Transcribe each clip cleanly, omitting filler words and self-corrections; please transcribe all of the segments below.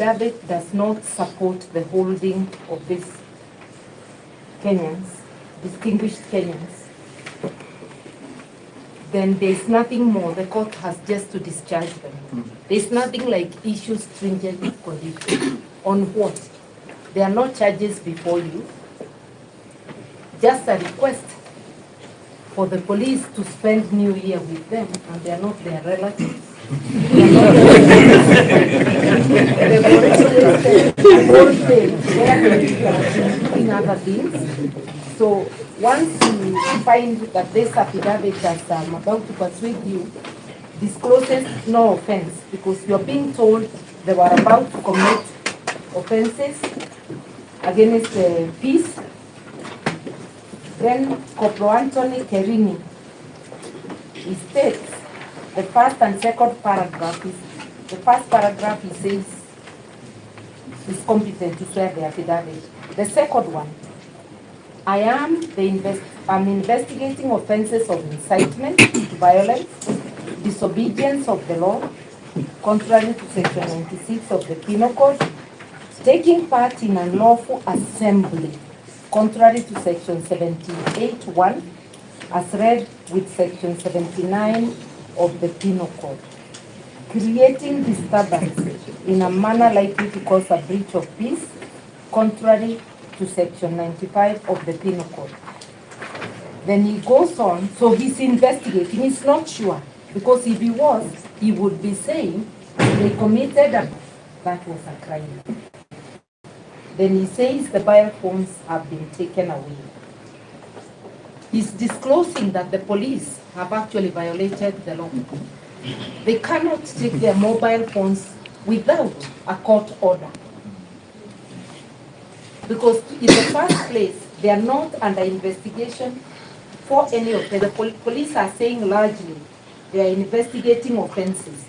affidavit does not support the holding of these Kenyans, distinguished Kenyans, then there's nothing more. The court has just to discharge them. There's nothing like issue stringent conditions. On what? There are no charges before you. Just a request for the police to spend New Year with them, and they are not their relatives. They've already doing other things. So once you find that this affidavit that I'm about to persuade you discloses no offense, because you're being told they were about to commit offenses against the peace, then Corporal Anthony Kerini, he states, the first and second paragraph is, the first paragraph he says is competent to swear the affidavit. The second one, I'm investigating offenses of incitement to violence, disobedience of the law, contrary to section 96 of the Penal Code, taking part in unlawful assembly, contrary to section 78(1), as read with section 79 of the Penal Code, creating disturbance in a manner likely to cause a breach of peace, contrary to section 95 of the Penal Code. Then he goes on, so he's investigating, he's not sure, because if he was, he would be saying they committed a, that was a crime. Then he says the mobile phones have been taken away. He's disclosing that the police have actually violated the law. They cannot take their mobile phones without a court order. Because in the first place, they are not under investigation for any offense. The police are saying largely they are investigating offenses.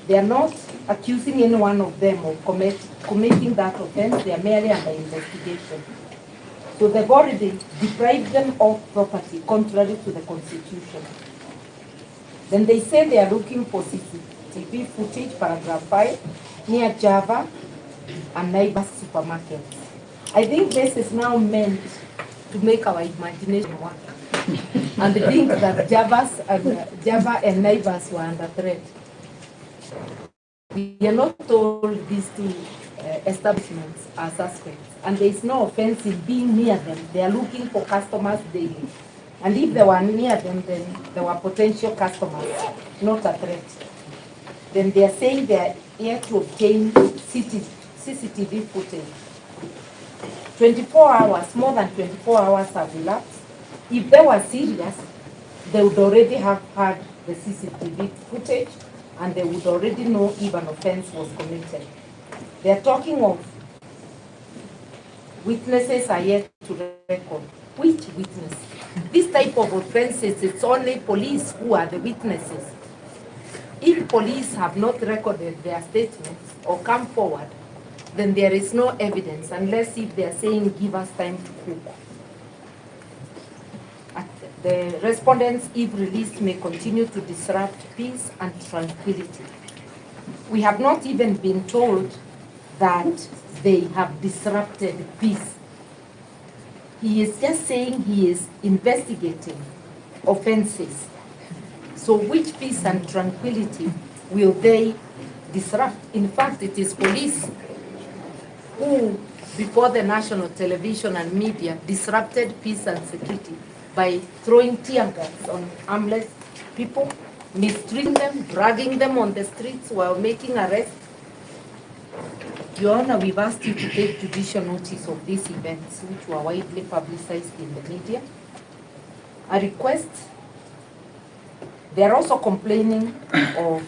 They are not accusing any one of them of committing that offense. They are merely under investigation. So they've already deprived them of property contrary to the Constitution. Then they say they are looking for CCTV footage, paragraph 5, near Java and neighbor supermarkets. I think this is now meant to make our imagination work. And they think that Java and neighbors were under threat. We are not told these two establishments are suspects, and there is no offense in being near them. They are looking for customers daily. And if they were near them, then they were potential customers, not a threat. Then they are saying they are here to obtain CCTV footage. 24 hours, more than 24 hours have elapsed. If they were serious, they would already have had the CCTV footage, and they would already know if an offense was committed. They are talking of witnesses are yet to record. Which witness? This type of offenses, it's only police who are the witnesses. If police have not recorded their statements or come forward, then there is no evidence, unless if they are saying, give us time to cook. The respondents, if released, may continue to disrupt peace and tranquility. We have not even been told that they have disrupted peace. He is just saying he is investigating offenses. So which peace and tranquility will they disrupt? In fact, it is police who, before the national television and media, disrupted peace and security by throwing tear gas on harmless people, mistreating them, dragging them on the streets while making arrests. Your Honor, we've asked you to take judicial notice of these events, which were widely publicized in the media. A request. They are also complaining of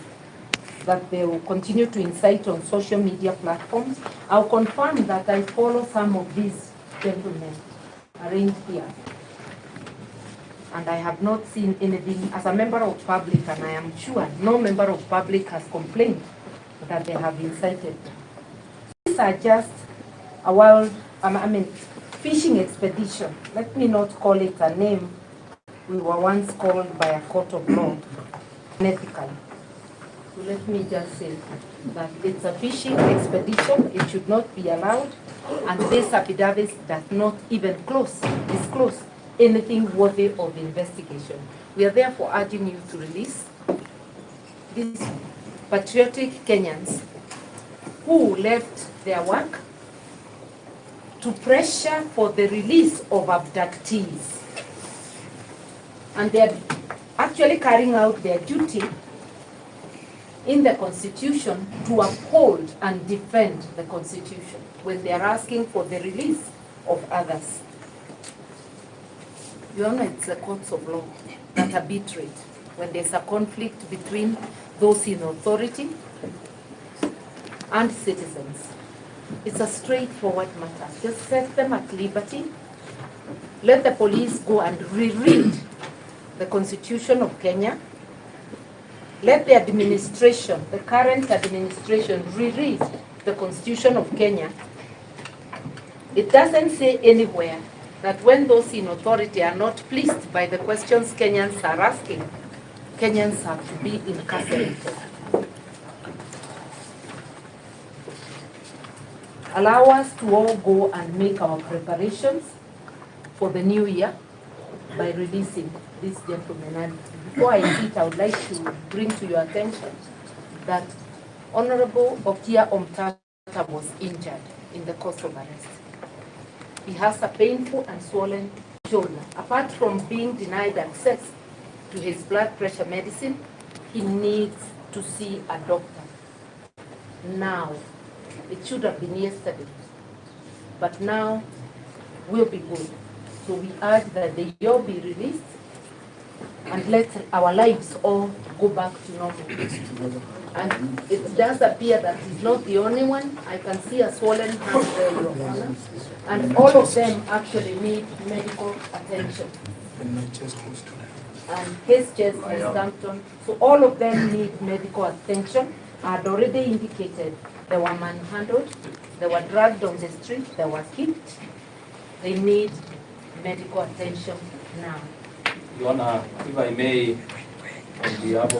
that they will continue to incite on social media platforms. I'll confirm that I follow some of these gentlemen arranged here. And I have not seen anything as a member of public, and I am sure no member of public has complained that they have incited them. These are just a wild, fishing expedition. Let me not call it a name we were once called by a court of law, unethically. So let me just say that it's a fishing expedition. It should not be allowed. And this affidavit does not even disclose anything worthy of investigation. We are therefore urging you to release these patriotic Kenyans who left their work to pressure for the release of abductees. And they're actually carrying out their duty in the Constitution to uphold and defend the Constitution when they are asking for the release of others. Your Honor, it's the courts of law that arbitrate when there's a conflict between those in authority and citizens. It's a straightforward matter. Just set them at liberty. Let the police go and reread the Constitution of Kenya. Let the administration, the current administration, reread the Constitution of Kenya. It doesn't say anywhere that when those in authority are not pleased by the questions Kenyans are asking, Kenyans have to be incarcerated. Allow us to all go and make our preparations for the new year by releasing these gentlemen. And before I sit, I would like to bring to your attention that Honorable Omutata was injured in the course of arrest. He has a painful and swollen shoulder. Apart from being denied access to his blood pressure medicine, he needs to see a doctor now. It should have been yesterday, but now will be good. So we urge that they all be released and let our lives all go back to normal. And it does appear that he's not the only one. I can see a swollen hand there, Your Honor. And all of them actually need medical attention. And his chest is stamped on. So all of them need medical attention. I had already indicated they were manhandled, they were dragged on the street, they were kicked. They need medical attention now. Your Honor, if I may, on behalf of